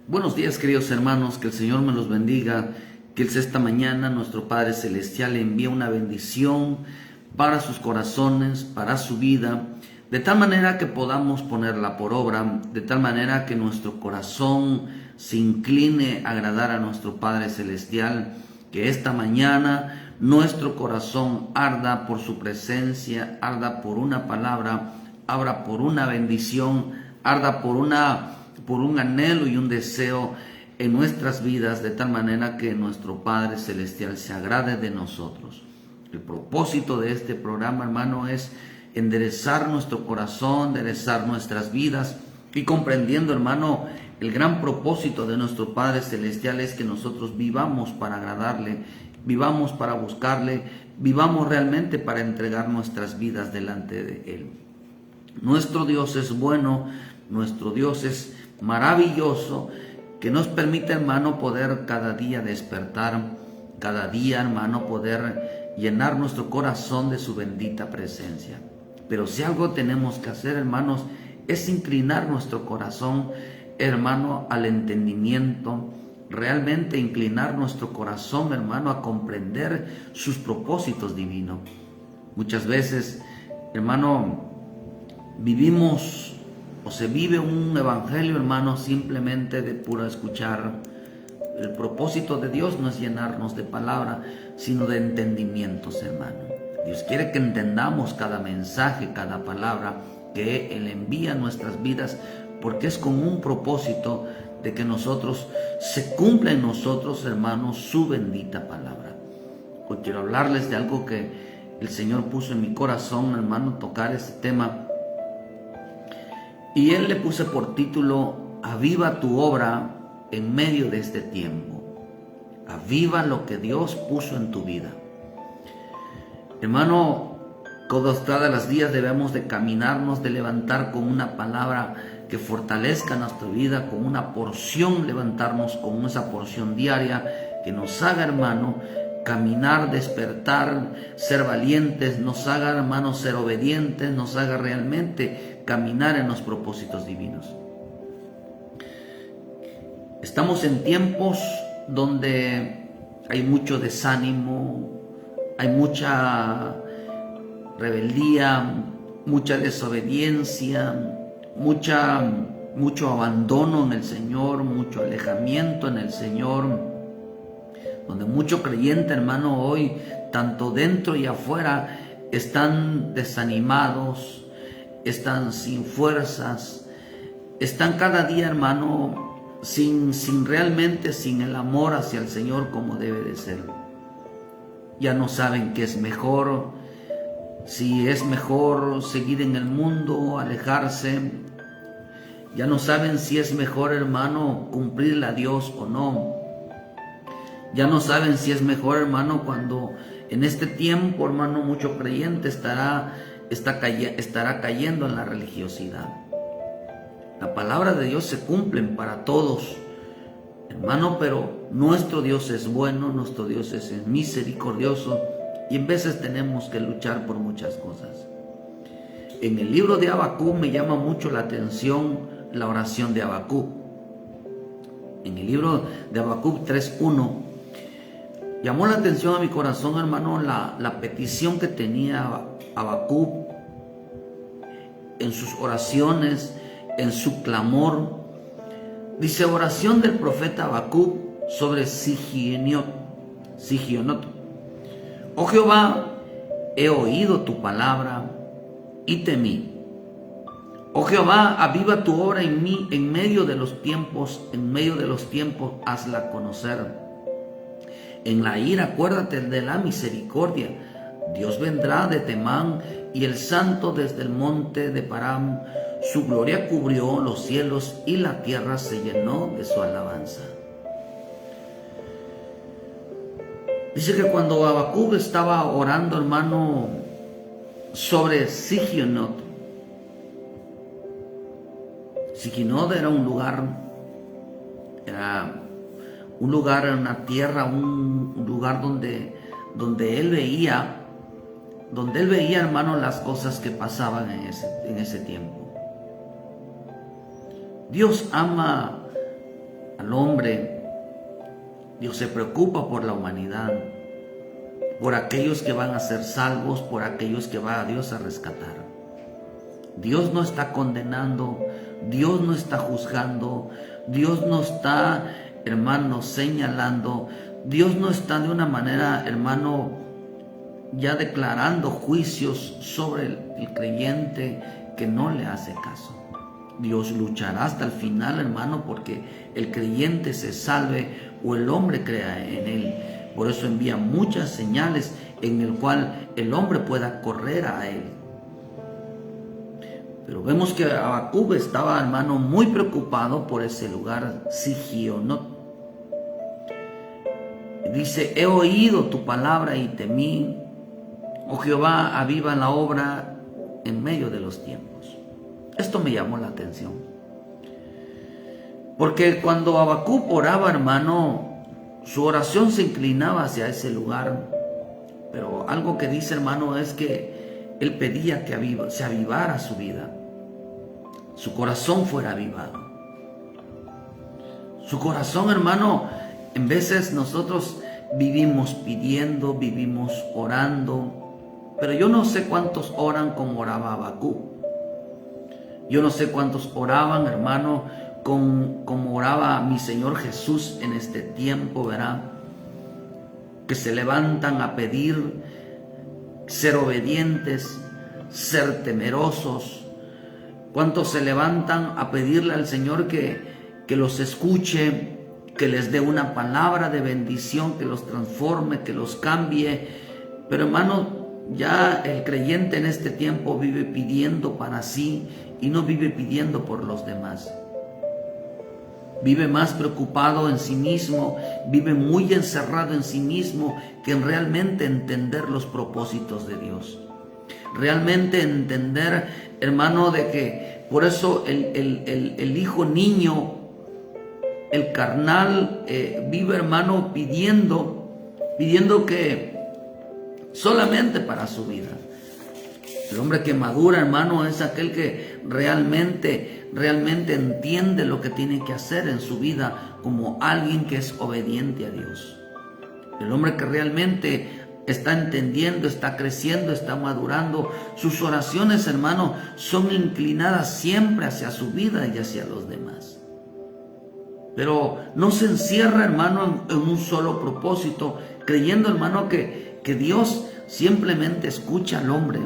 Buenos días, queridos hermanos, que el Señor me los bendiga, que esta mañana nuestro Padre Celestial envíe una bendición para sus corazones, para su vida, de tal manera que podamos ponerla por obra, de tal manera que nuestro corazón se incline a agradar a nuestro Padre Celestial, que esta mañana nuestro corazón arda por su presencia, arda por una palabra, arda por una bendición, arda por un anhelo y un deseo en nuestras vidas, de tal manera que nuestro Padre Celestial se agrade de nosotros. El propósito de este programa, hermano, es enderezar nuestro corazón, enderezar nuestras vidas, y comprendiendo, hermano, el gran propósito de nuestro Padre Celestial es que nosotros vivamos para agradarle, vivamos para buscarle, vivamos realmente para entregar nuestras vidas delante de Él. Nuestro Dios es bueno, nuestro Dios es maravilloso, que nos permite, hermano, poder cada día despertar, cada día, hermano, poder llenar nuestro corazón de su bendita presencia. Pero si algo tenemos que hacer, hermanos, es inclinar nuestro corazón, hermano, al entendimiento, realmente inclinar nuestro corazón, hermano, a comprender sus propósitos divinos. Muchas veces, hermano, vivimos o se vive un evangelio, hermano, simplemente de pura escuchar. El propósito de Dios no es llenarnos de palabra, sino de entendimientos, hermano. Dios quiere que entendamos cada mensaje, cada palabra que Él envía a nuestras vidas, porque es con un propósito de que se cumpla en nosotros, hermanos, su bendita palabra. Hoy quiero hablarles de algo que el Señor puso en mi corazón, hermano, tocar este tema. Y Él le puse por título: aviva tu obra en medio de este tiempo. Aviva lo que Dios puso en tu vida. Hermano, todos los días debemos de caminarnos, de levantar con una palabra que fortalezca nuestra vida, con una porción, levantarnos con esa porción diaria que nos haga, hermano, caminar, despertar, ser valientes, nos haga, hermano, ser obedientes, nos haga realmente caminar en los propósitos divinos. Estamos en tiempos donde hay mucho desánimo, hay mucha rebeldía, mucha desobediencia, mucho abandono en el Señor, mucho alejamiento en el Señor, donde mucho creyente, hermano, hoy, tanto dentro y afuera, están desanimados, están sin fuerzas, están cada día, hermano, sin el amor hacia el Señor como debe de ser. Ya no saben qué es mejor, si es mejor seguir en el mundo, alejarse. Ya no saben si es mejor, hermano, cumplirle a Dios o no. Ya no saben si es mejor, hermano, cuando en este tiempo, hermano, mucho creyente estará cayendo en la religiosidad. La palabra de Dios se cumple para todos, hermano, pero nuestro Dios es bueno, nuestro Dios es misericordioso, y en veces tenemos que luchar por muchas cosas. En el libro de Habacuc me llama mucho la atención la oración de Habacuc. En el libro de Habacuc 3:1 llamó la atención a mi corazón, hermano, la petición que tenía Habacuc en sus oraciones, en su clamor. Dice: oración del profeta Habacuc sobre Sigionot. Oh Jehová, he oído tu palabra y temí. Oh Jehová, aviva tu obra en mí, en medio de los tiempos, hazla conocer. En la ira acuérdate de la misericordia. Dios vendrá de Temán y el santo desde el monte de Param. Su gloria cubrió los cielos y la tierra se llenó de su alabanza. Dice que cuando Habacuc estaba orando, hermano, sobre Sigionot era un lugar, una tierra, un lugar donde él veía, hermano, las cosas que pasaban en ese tiempo. Dios ama al hombre, Dios se preocupa por la humanidad, por aquellos que van a ser salvos, por aquellos que va a Dios a rescatar. Dios no está condenando, Dios no está juzgando, Dios no está, hermano, señalando, Dios no está de una manera, hermano, ya declarando juicios sobre el creyente que no le hace caso. Dios luchará hasta el final, hermano, porque el creyente se salve o el hombre crea en él. Por eso envía muchas señales en el cual el hombre pueda correr a él. Pero vemos que Habacuc estaba, hermano, muy preocupado por ese lugar Sigionot. Dice: he oído tu palabra y temí. Oh Jehová, aviva la obra en medio de los tiempos. Esto me llamó la atención. Porque cuando Habacuc oraba, hermano, su oración se inclinaba hacia ese lugar. Pero algo que dice, hermano, es que él pedía que se avivara su vida. Su corazón fuera avivado. Su corazón, hermano, en veces nosotros vivimos pidiendo, vivimos orando, pero yo no sé cuántos oran como oraba Habacuc. Yo no sé cuántos oraban, hermano, como oraba mi Señor Jesús en este tiempo, ¿verdad? Que se levantan a pedir ser obedientes, ser temerosos. ¿Cuántos se levantan a pedirle al Señor que los escuche, que les dé una palabra de bendición, que los transforme, que los cambie? Pero hermano, ya el creyente en este tiempo vive pidiendo para sí y no vive pidiendo por los demás. Vive más preocupado en sí mismo, vive muy encerrado en sí mismo que en realmente entender los propósitos de Dios. Realmente entender, hermano, de que por eso el hijo niño, el carnal, vive, hermano, pidiendo que solamente para su vida. El hombre que madura, hermano, es aquel que realmente entiende lo que tiene que hacer en su vida como alguien que es obediente a Dios. El hombre que realmente está entendiendo, está creciendo, está madurando, sus oraciones, hermano, son inclinadas siempre hacia su vida y hacia los demás. Pero no se encierra, hermano, en un solo propósito, creyendo, hermano, que Dios simplemente escucha al hombre,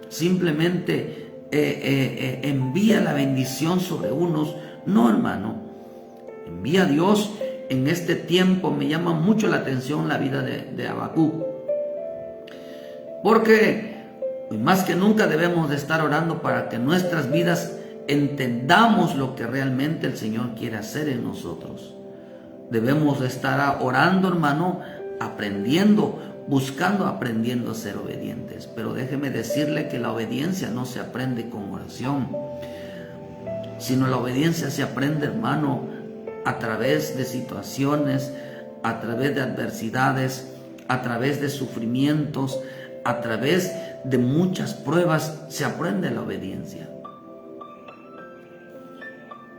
simplemente envía la bendición sobre unos. No, hermano, envía a Dios en este tiempo. Me llama mucho la atención la vida de Habacuc, porque más que nunca debemos de estar orando para que nuestras vidas entendamos lo que realmente el Señor quiere hacer en nosotros. Debemos de estar orando, hermano, aprendiendo, aprendiendo a ser obedientes. Pero déjeme decirle que la obediencia no se aprende con oración, sino la obediencia se aprende, hermano, a través de situaciones, a través de adversidades, a través de sufrimientos, a través de muchas pruebas se aprende la obediencia.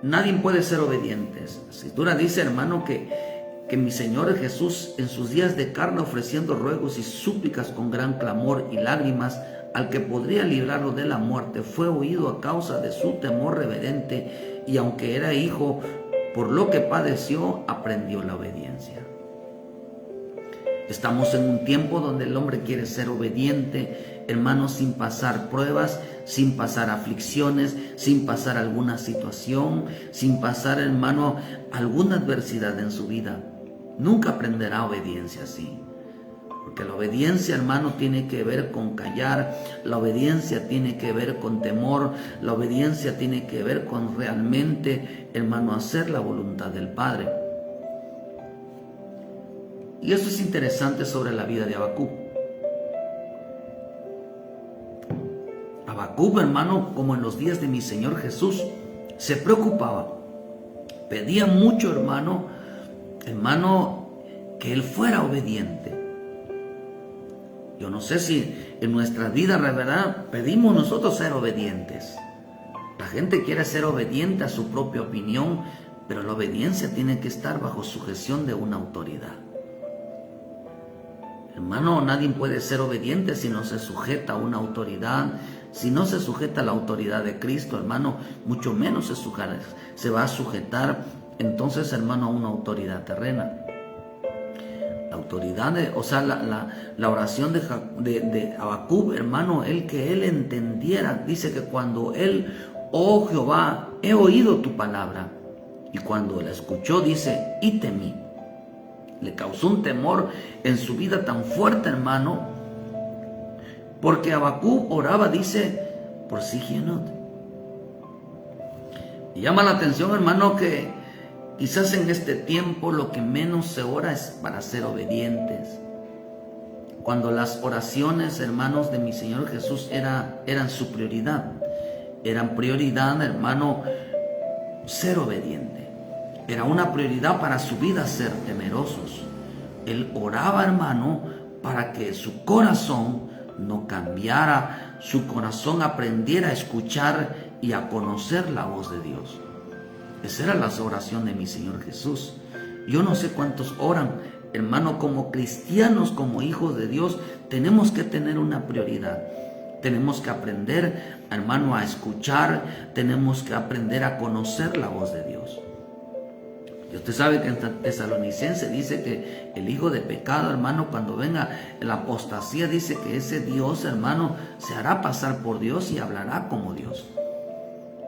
Nadie puede ser obediente. La Escritura dice, hermano, que mi Señor Jesús en sus días de carne, ofreciendo ruegos y súplicas con gran clamor y lágrimas al que podría librarlo de la muerte, fue oído a causa de su temor reverente, y aunque era hijo, por lo que padeció, aprendió la obediencia. Estamos en un tiempo donde el hombre quiere ser obediente, hermano, sin pasar pruebas, sin pasar aflicciones, sin pasar alguna situación, sin pasar, hermano, alguna adversidad en su vida. Nunca aprenderá obediencia así. Porque la obediencia, hermano, tiene que ver con callar, la obediencia tiene que ver con temor, la obediencia tiene que ver con realmente, hermano, hacer la voluntad del Padre. Y eso es interesante sobre la vida de Habacuc. Habacuc, hermano, como en los días de mi Señor Jesús, se preocupaba, pedía mucho, hermano, que él fuera obediente. Yo no sé si en nuestra vida, ¿verdad?, pedimos nosotros ser obedientes. La gente quiere ser obediente a su propia opinión, pero la obediencia tiene que estar bajo sujeción de una autoridad. Hermano, nadie puede ser obediente si no se sujeta a una autoridad. Si no se sujeta a la autoridad de Cristo, hermano, mucho menos se va a sujetar entonces, hermano, a una autoridad terrena. La autoridad, la oración de Habacuc, hermano, que él entendiera, dice que cuando él, oh Jehová, he oído tu palabra, y cuando la escuchó, dice, y temí. Le causó un temor en su vida tan fuerte, hermano, porque Habacuc oraba, dice, por Sigionot. Y llama la atención, hermano, que quizás en este tiempo lo que menos se ora es para ser obedientes. Cuando las oraciones, hermanos, de mi Señor Jesús eran su prioridad. Eran prioridad, hermano, ser obediente. Era una prioridad para su vida ser temerosos. Él oraba, hermano, para que su corazón no cambiara, su corazón aprendiera a escuchar y a conocer la voz de Dios. Esa era la oración de mi Señor Jesús. Yo no sé cuántos oran, hermano, como cristianos, como hijos de Dios, tenemos que tener una prioridad. Tenemos que aprender, hermano, a escuchar, tenemos que aprender a conocer la voz de Dios. Y usted sabe que en Tesalonicense dice que el hijo de pecado, hermano, cuando venga la apostasía, dice que ese Dios, hermano, se hará pasar por Dios y hablará como Dios.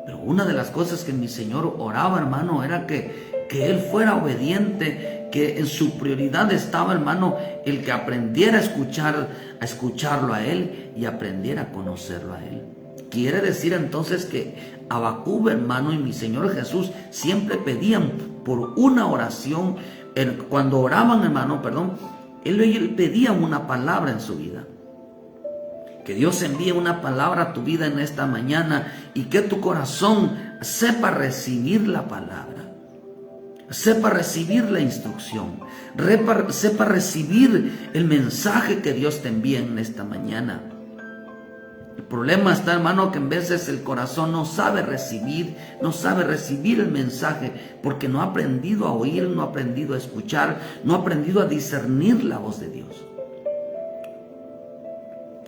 Pero una de las cosas que mi Señor oraba, hermano, era que Él fuera obediente, que en su prioridad estaba, hermano, el que aprendiera a escucharlo a Él y aprendiera a conocerlo a Él. Quiere decir entonces que Habacuc, hermano, y mi Señor Jesús siempre pedían por una oración. Cuando oraban, hermano, Él pedía una palabra en su vida. Que Dios envíe una palabra a tu vida en esta mañana y que tu corazón sepa recibir la palabra, sepa recibir la instrucción, sepa recibir el mensaje que Dios te envía en esta mañana. El problema está, hermano, que en veces el corazón no sabe recibir el mensaje porque no ha aprendido a oír, no ha aprendido a escuchar, no ha aprendido a discernir la voz de Dios.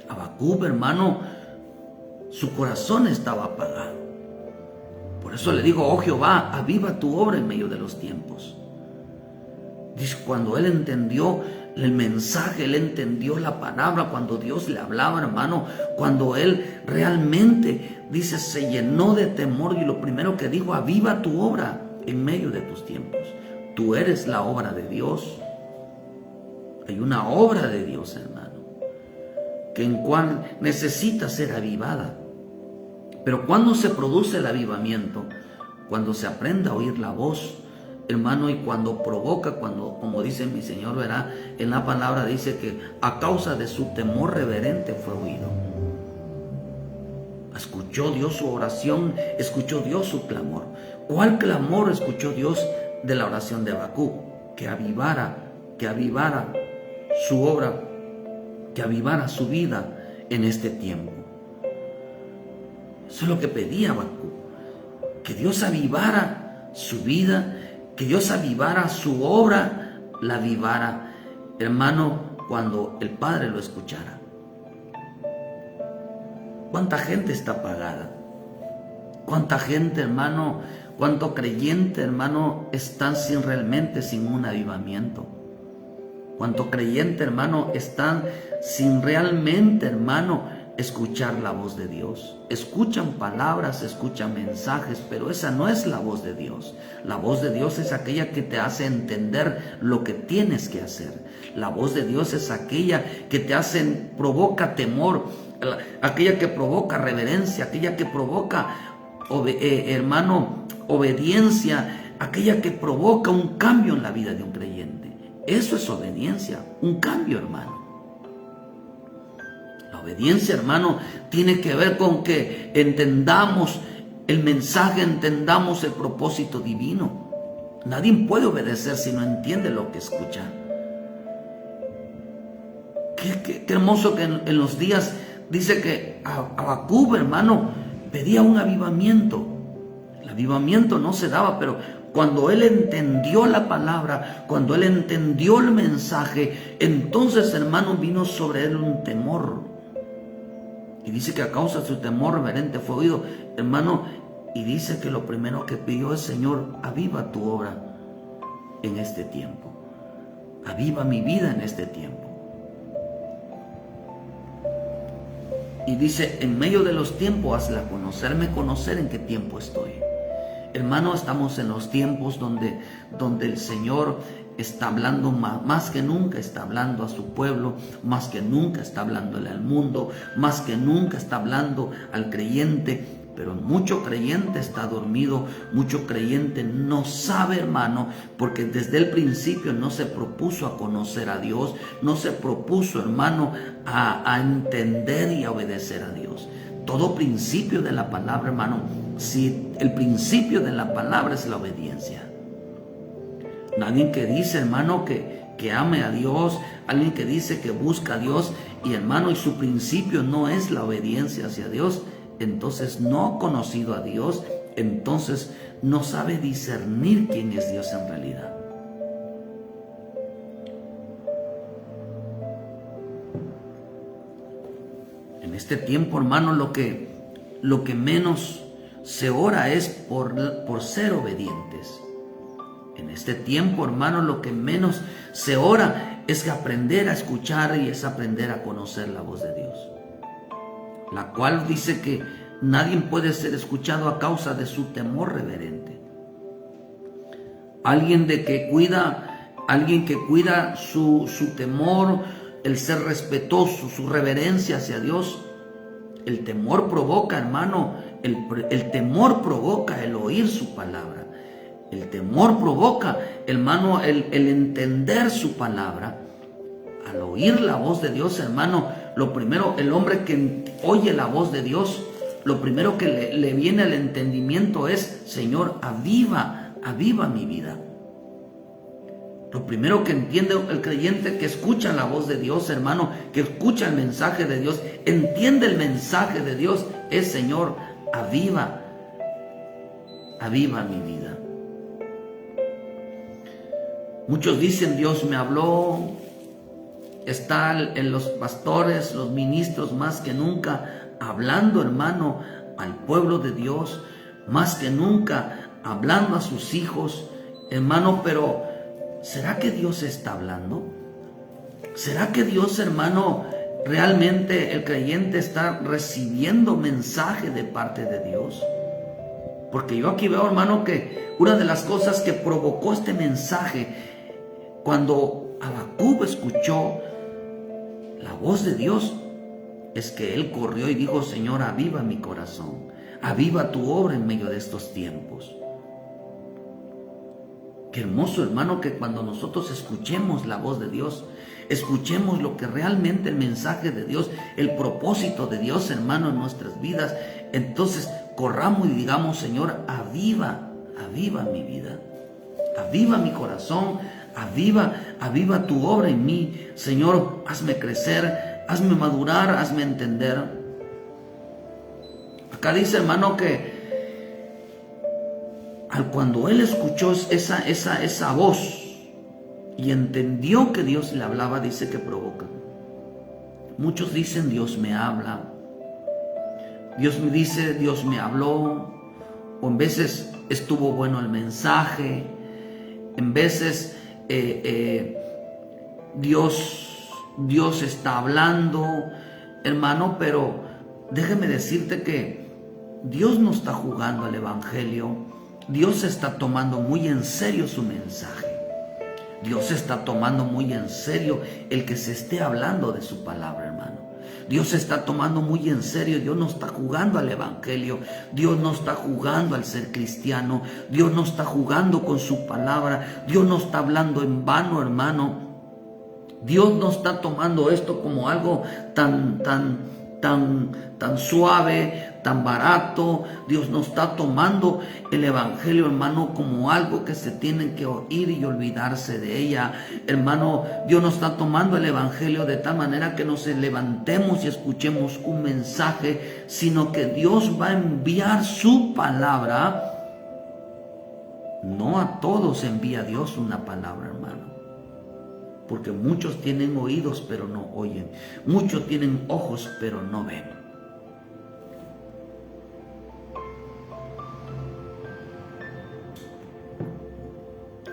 Habacuc, hermano, su corazón estaba apagado. Por eso le digo, oh Jehová, aviva tu obra en medio de los tiempos. Dice, cuando él entendió el mensaje, él entendió la palabra, cuando Dios le hablaba, hermano, cuando él realmente, dice, se llenó de temor, y lo primero que dijo, aviva tu obra en medio de tus tiempos. Tú eres la obra de Dios. Hay una obra de Dios, hermano, que en cual necesita ser avivada. Pero ¿cuándo se produce el avivamiento? Cuando se aprende a oír la voz, hermano, y cuando provoca, como dice mi Señor, verá, en la palabra dice que a causa de su temor reverente fue oído. Escuchó Dios su oración, escuchó Dios su clamor. ¿Cuál clamor escuchó Dios de la oración de Habacuc? Que avivara su obra, que avivara su vida en este tiempo. Eso es lo que pedía Habacuc, que Dios avivara su vida, que Dios avivara su obra, la avivara, hermano, cuando el Padre lo escuchara. ¿Cuánta gente está apagada? ¿Cuánta gente, hermano, cuánto creyente, hermano, están realmente sin un avivamiento? ¿Cuánto creyente, hermano, están sin realmente, hermano, escuchar la voz de Dios? Escuchan palabras, escuchan mensajes, pero esa no es la voz de Dios. La voz de Dios es aquella que te hace entender lo que tienes que hacer. La voz de Dios es aquella que provoca temor, aquella que provoca reverencia, aquella que provoca, hermano, obediencia, aquella que provoca un cambio en la vida de un creyente. Eso es obediencia, un cambio, hermano. La obediencia, hermano, tiene que ver con que entendamos el mensaje, entendamos el propósito divino. Nadie puede obedecer si no entiende lo que escucha. Qué hermoso que en los días dice que Habacuc, hermano, pedía un avivamiento. El avivamiento no se daba, pero cuando él entendió la palabra, cuando él entendió el mensaje, entonces, hermano, vino sobre él un temor. Y dice que a causa de su temor reverente fue oído, hermano, y dice que lo primero que pidió es: Señor, aviva tu obra en este tiempo. Aviva mi vida en este tiempo. Y dice: en medio de los tiempos, hazla conocerme, conocer en qué tiempo estoy. Hermano, estamos en los tiempos donde el Señor está hablando más que nunca, está hablando a su pueblo, más que nunca está hablándole al mundo, más que nunca está hablando al creyente. Pero mucho creyente está dormido, mucho creyente no sabe, hermano, porque desde el principio no se propuso a conocer a Dios, no se propuso, hermano, a entender y a obedecer a Dios. Todo principio de la palabra, hermano, si el principio de la palabra es la obediencia. Alguien que dice, hermano, que ame a Dios, alguien que dice que busca a Dios, y hermano, y su principio no es la obediencia hacia Dios, entonces no ha conocido a Dios, entonces no sabe discernir quién es Dios en realidad. En este tiempo, hermano, lo que menos se ora es por ser obedientes. En este tiempo, hermano, lo que menos se ora es que aprender a escuchar y es aprender a conocer la voz de Dios, la cual dice que nadie puede ser escuchado a causa de su temor reverente. Alguien que cuida su temor, el ser respetuoso, su reverencia hacia Dios. El temor provoca, hermano, el temor provoca el oír su palabra. El temor provoca, hermano, el entender su palabra. Al oír la voz de Dios, hermano, lo primero, el hombre que oye la voz de Dios, lo primero que le viene al entendimiento es: Señor, aviva mi vida. Lo primero que entiende el creyente que escucha la voz de Dios, hermano, que escucha el mensaje de Dios, entiende el mensaje de Dios, es: Señor, aviva mi vida. Muchos dicen: Dios me habló. Está en los pastores, los ministros, más que nunca hablando, hermano, al pueblo de Dios, más que nunca hablando a sus hijos, hermano, pero ¿será que Dios está hablando? ¿Será que Dios, hermano, realmente el creyente está recibiendo mensaje de parte de Dios? Porque yo aquí veo, hermano, que una de las cosas que provocó este mensaje, cuando Habacuc escuchó la voz de Dios, es que él corrió y dijo: Señor, aviva mi corazón, aviva tu obra en medio de estos tiempos. Qué hermoso, hermano, que cuando nosotros escuchemos la voz de Dios, escuchemos lo que realmente el mensaje de Dios, el propósito de Dios, hermano, en nuestras vidas, entonces corramos y digamos: Señor, aviva mi vida, aviva mi corazón, aviva tu obra en mí. Señor, hazme crecer, hazme madurar, hazme entender. Acá dice, hermano, que cuando él escuchó esa voz y entendió que Dios le hablaba, dice que provoca. Muchos dicen: Dios me habla, Dios me dice, Dios me habló, o en veces estuvo bueno el mensaje, en veces Dios está hablando, hermano, pero déjeme decirte que Dios no está jugando al evangelio. Dios está tomando muy en serio su mensaje. Dios está tomando muy en serio el que se esté hablando de su palabra, hermano. Dios está tomando muy en serio. Dios no está jugando al evangelio. Dios no está jugando al ser cristiano. Dios no está jugando con su palabra. Dios no está hablando en vano, hermano. Dios no está tomando esto como algo tan suave, tan barato. Dios no está tomando el evangelio, hermano, como algo que se tiene que oír y olvidarse de ella, hermano. Dios no está tomando el evangelio de tal manera que nos levantemos y escuchemos un mensaje, sino que Dios va a enviar su palabra No a todos envía Dios una palabra, hermano. Porque muchos tienen oídos pero no oyen. Muchos tienen ojos pero no ven.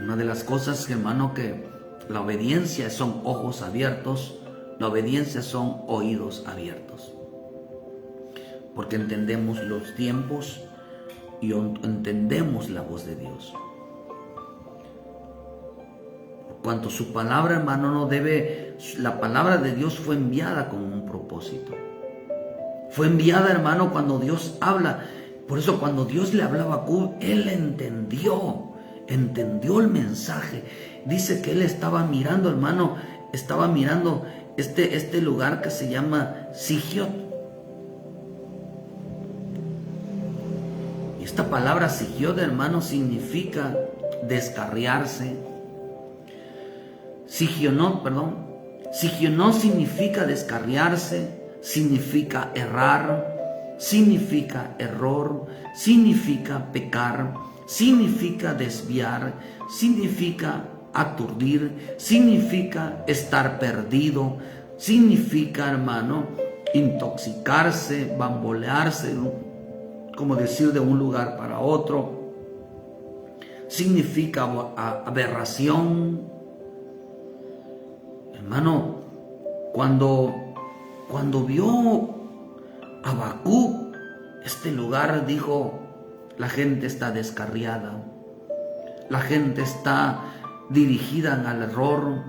Una de las cosas, hermano, que la obediencia son ojos abiertos, la obediencia son oídos abiertos. Porque entendemos los tiempos y entendemos la voz de Dios. Por cuanto su palabra, hermano, no debe, la palabra de Dios fue enviada con un propósito. Fue enviada, hermano, cuando Dios habla. Por eso cuando Dios le hablaba a Habacuc, él entendió el mensaje. Dice que él estaba mirando, hermano, estaba mirando este lugar que se llama Sigiot. Y esta palabra Sigiot, hermano, significa descarriarse. Sigionot significa descarriarse, significa errar, significa error, significa pecar, significa desviar, significa aturdir, significa estar perdido, significa, hermano, intoxicarse, bambolearse, como decir, de un lugar para otro, significa aberración. Hermano, cuando vio Habacuc este lugar, dijo: la gente está descarriada, la gente está dirigida al error,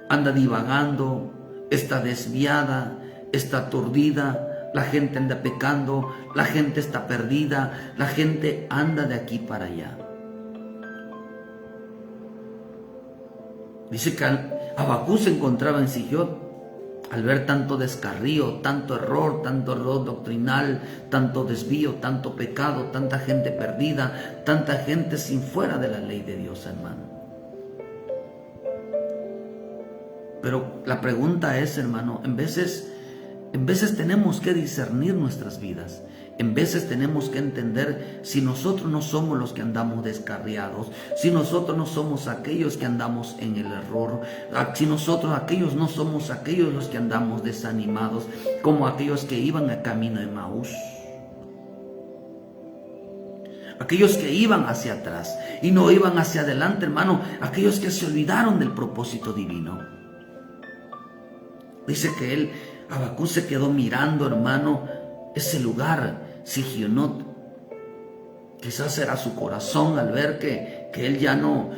anda divagando, está desviada, está aturdida, la gente anda pecando, la gente está perdida, la gente anda de aquí para allá. Dice que Habacuc se encontraba en Sigiot al ver tanto descarrío, tanto error doctrinal, tanto desvío, tanto pecado, tanta gente perdida, tanta gente sin fuera de la ley de Dios, hermano. Pero la pregunta es, hermano, en veces tenemos que discernir nuestras vidas. En veces tenemos que entender si nosotros no somos los que andamos descarriados, si nosotros no somos aquellos que andamos en el error, si nosotros aquellos no somos aquellos los que andamos desanimados, como aquellos que iban a camino de Emaús. Aquellos que iban hacia atrás y no iban hacia adelante, hermano, aquellos que se olvidaron del propósito divino. Dice que Habacuc se quedó mirando, hermano, ese lugar, Sigionot. Quizás era su corazón al ver que él ya no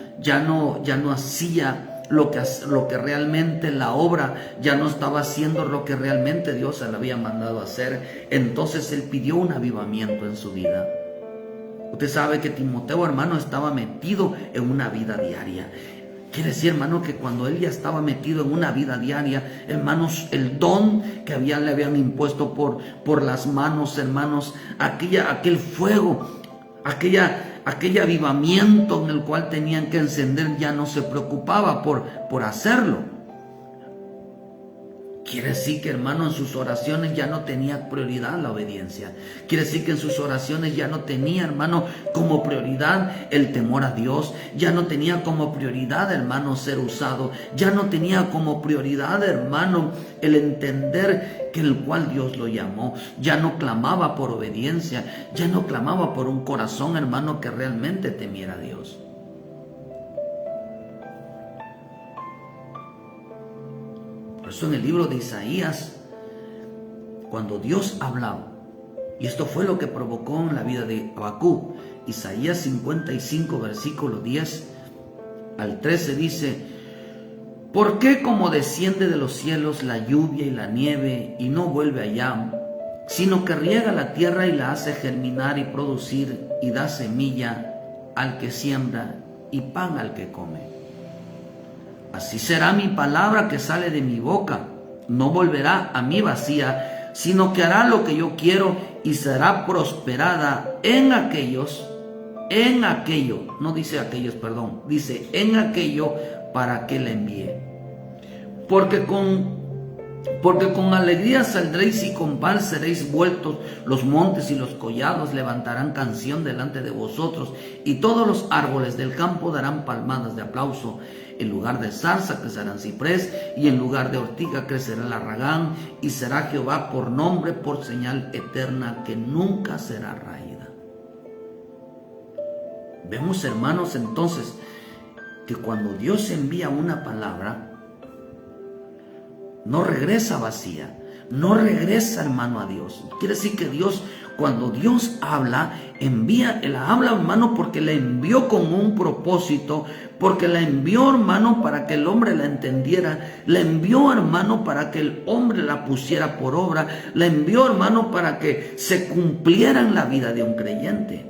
hacía lo que realmente la obra, ya no estaba haciendo lo que realmente Dios le había mandado hacer. Entonces él pidió un avivamiento en su vida. Usted sabe que Timoteo, hermano, estaba metido en una vida diaria. Quiere decir, hermano, que cuando él ya estaba metido en una vida diaria, hermanos, el don que le habían impuesto por las manos, hermanos, aquel fuego, aquel avivamiento en el cual tenían que encender, ya no se preocupaba por hacerlo. Quiere decir que, hermano, en sus oraciones ya no tenía prioridad la obediencia. Quiere decir que en sus oraciones ya no tenía, hermano, como prioridad el temor a Dios. Ya no tenía como prioridad, hermano, ser usado. Ya no tenía como prioridad, hermano, el entender que el cual Dios lo llamó. Ya no clamaba por obediencia. Ya no clamaba por un corazón, hermano, que realmente temiera a Dios. Por eso en el libro de Isaías, cuando Dios hablaba, y esto fue lo que provocó en la vida de Habacuc, Isaías 55, versículo 10 al 13 dice: ¿por qué como desciende de los cielos la lluvia y la nieve y no vuelve allá, sino que riega la tierra y la hace germinar y producir y da semilla al que siembra y pan al que come? Así será mi palabra que sale de mi boca, no volverá a mí vacía, sino que hará lo que yo quiero y será prosperada en aquello, no dice aquellos, perdón, dice en aquello para que la envíe. Porque con Porque con alegría saldréis y con paz seréis vueltos. Los montes y los collados levantarán canción delante de vosotros, y todos los árboles del campo darán palmadas de aplauso. En lugar de zarza crecerán ciprés, y en lugar de ortiga crecerá el arragán, y será Jehová por nombre, por señal eterna que nunca será raída. Vemos, hermanos, entonces, que cuando Dios envía una palabra, no regresa vacía, no regresa, hermano, a Dios. Quiere decir que Dios, cuando Dios habla, habla, hermano, porque la envió con un propósito, porque la envió, hermano, para que el hombre la entendiera, la envió, hermano, para que el hombre la pusiera por obra, la envió, hermano, para que se cumpliera en la vida de un creyente.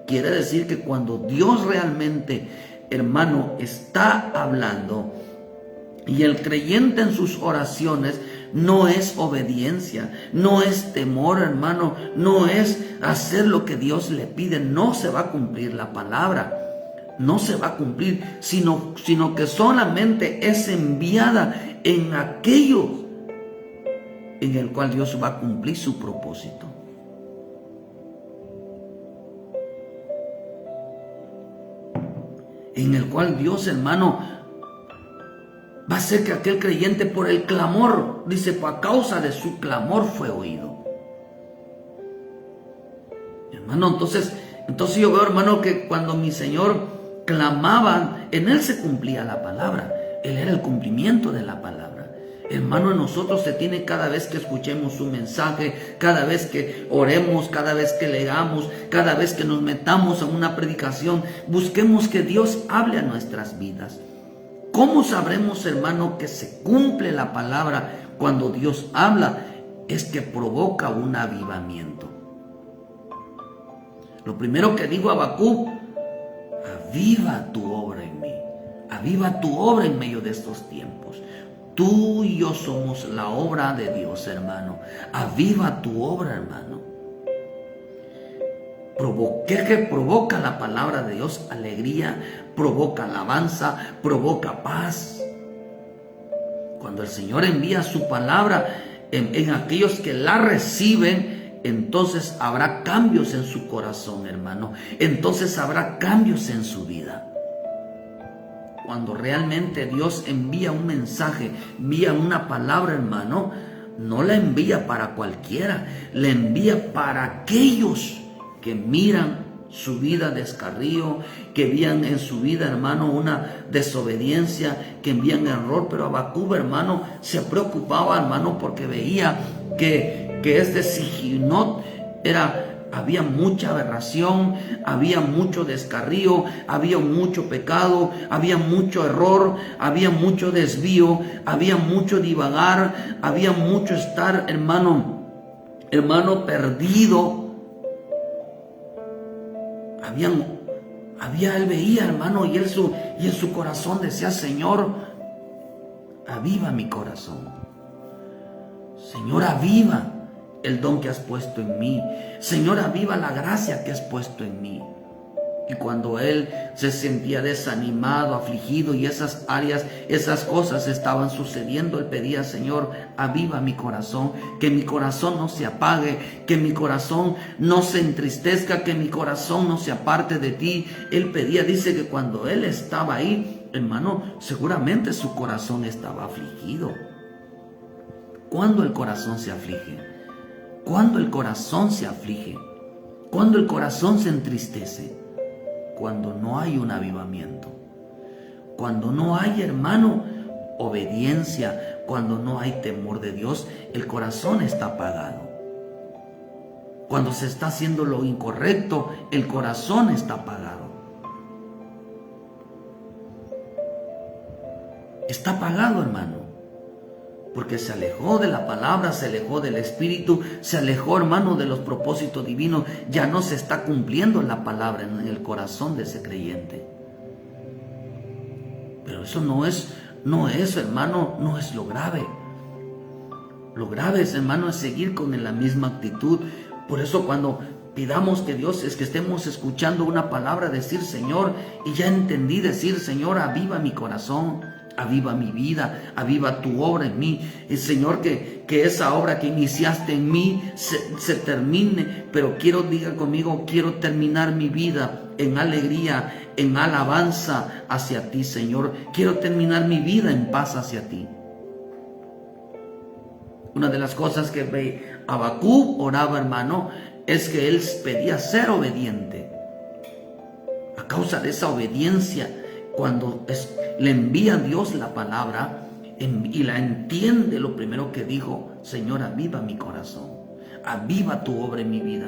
Quiere decir que cuando Dios realmente, hermano, está hablando, y el creyente en sus oraciones no es obediencia, no es temor, hermano, no es hacer lo que Dios le pide, no se va a cumplir la palabra, no se va a cumplir, sino que solamente es enviada en aquello en el cual Dios va a cumplir su propósito. En el cual Dios, hermano, va a hacer que aquel creyente por el clamor, dice, a causa de su clamor fue oído. Hermano, entonces yo veo, hermano, que cuando mi Señor clamaba, en Él se cumplía la palabra. Él era el cumplimiento de la palabra. Hermano, en nosotros se tiene, cada vez que escuchemos un mensaje, cada vez que oremos, cada vez que leamos, cada vez que nos metamos en una predicación, busquemos que Dios hable a nuestras vidas. ¿Cómo sabremos, hermano, que se cumple la palabra cuando Dios habla? Es que provoca un avivamiento. Lo primero que dijo Habacuc: aviva tu obra en mí, aviva tu obra en medio de estos tiempos. Tú y yo somos la obra de Dios, hermano. Aviva tu obra, hermano. ¿Qué provoca la palabra de Dios? Alegría, provoca alabanza, provoca paz. Cuando el Señor envía su palabra en aquellos que la reciben, entonces habrá cambios en su corazón, hermano. Entonces habrá cambios en su vida. Cuando realmente Dios envía un mensaje, envía una palabra, hermano, no la envía para cualquiera, la envía para aquellos que miran su vida descarrío, que veían en su vida, hermano, una desobediencia, que envían error. Pero Habacuc, hermano, se preocupaba, hermano, porque veía que este Sigionot había mucha aberración, había mucho descarrío, había mucho pecado, había mucho error, había mucho desvío, había mucho divagar, había mucho estar, hermano, perdido. Él veía, hermano, y en su corazón decía: Señor, aviva mi corazón. Señor, aviva el don que has puesto en mí. Señor, aviva la gracia que has puesto en mí. Y cuando él se sentía desanimado, afligido, y esas cosas estaban sucediendo, él pedía: Señor, aviva mi corazón, que mi corazón no se apague, que mi corazón no se entristezca, que mi corazón no se aparte de ti. Él pedía, dice que cuando él estaba ahí, hermano, seguramente su corazón estaba afligido. ¿Cuándo el corazón se aflige? ¿Cuándo el corazón se aflige? ¿Cuándo el corazón se entristece? Cuando no hay un avivamiento, cuando no hay, hermano, obediencia, cuando no hay temor de Dios, el corazón está apagado. Cuando se está haciendo lo incorrecto, el corazón está apagado. Está apagado, hermano, porque se alejó de la palabra, se alejó del Espíritu, se alejó, hermano, de los propósitos divinos. Ya no se está cumpliendo la palabra en el corazón de ese creyente. Pero eso no es, hermano, no es lo grave. Lo grave, hermano, es seguir con la misma actitud. Por eso cuando pidamos que Dios, es que estemos escuchando una palabra, decir: Señor, y ya entendí, decir: Señor, aviva mi corazón, aviva mi vida, aviva tu obra en mí. Y Señor, que esa obra que iniciaste en mí se termine, pero diga conmigo, quiero terminar mi vida en alegría, en alabanza hacia ti, Señor. Quiero terminar mi vida en paz hacia ti. Una de las cosas que Habacuc oraba, hermano, es que él pedía ser obediente. A causa de esa obediencia, cuando le envía a Dios la palabra y la entiende, lo primero que dijo: Señor, aviva mi corazón, aviva tu obra en mi vida.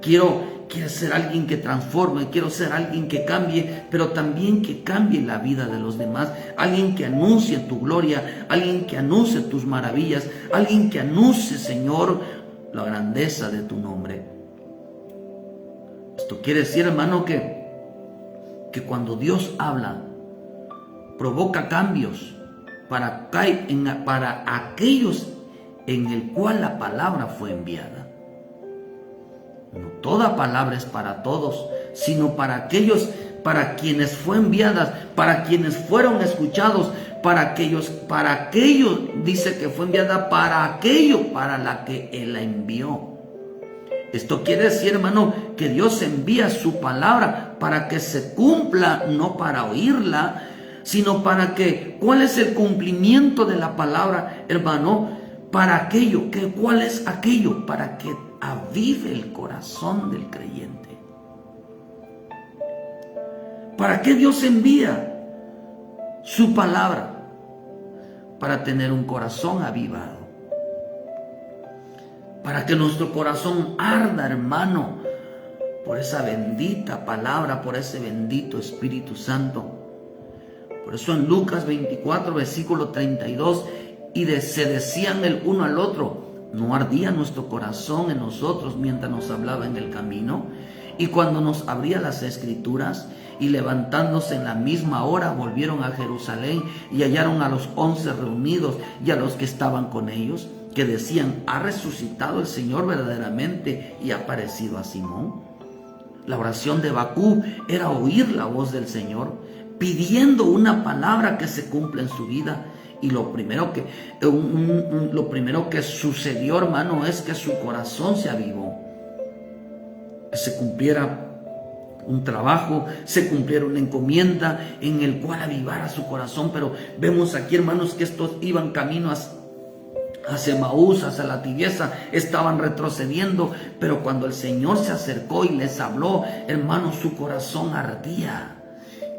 Quiero ser alguien que transforme, quiero ser alguien que cambie, pero también que cambie la vida de los demás. Alguien que anuncie tu gloria, alguien que anuncie tus maravillas, alguien que anuncie, Señor, la grandeza de tu nombre. Esto quiere decir, hermano, que cuando Dios habla, provoca cambios para aquellos en el cual la palabra fue enviada. No toda palabra es para todos, sino para aquellos para quienes fue enviada, para quienes fueron escuchados, para aquellos, dice que fue enviada para aquello para la que Él la envió. Esto quiere decir, hermano, que Dios envía su palabra para que se cumpla, no para oírla, sino para que, ¿cuál es el cumplimiento de la palabra, hermano? Para aquello, ¿cuál es aquello? Para que avive el corazón del creyente. ¿Para qué Dios envía su palabra? Para tener un corazón avivado. Para que nuestro corazón arda, hermano, por esa bendita palabra, por ese bendito Espíritu Santo. Por eso en Lucas 24, versículo 32, se decían el uno al otro: ¿no ardía nuestro corazón en nosotros mientras nos hablaba en el camino? Y cuando nos abría las Escrituras, y levantándose en la misma hora, volvieron a Jerusalén y hallaron a los 11 reunidos y a los que estaban con ellos, que decían: ¿ha resucitado el Señor verdaderamente y ha aparecido a Simón? La oración de Habacuc era oír la voz del Señor, pidiendo una palabra que se cumpla en su vida. Y lo primero que sucedió, hermano, es que su corazón se avivó. Que se cumpliera un trabajo, se cumpliera una encomienda en el cual avivara su corazón. Pero vemos aquí, hermanos, que estos iban camino hacia Emaús, hacia la tibieza, estaban retrocediendo, pero cuando el Señor se acercó y les habló, hermanos, su corazón ardía.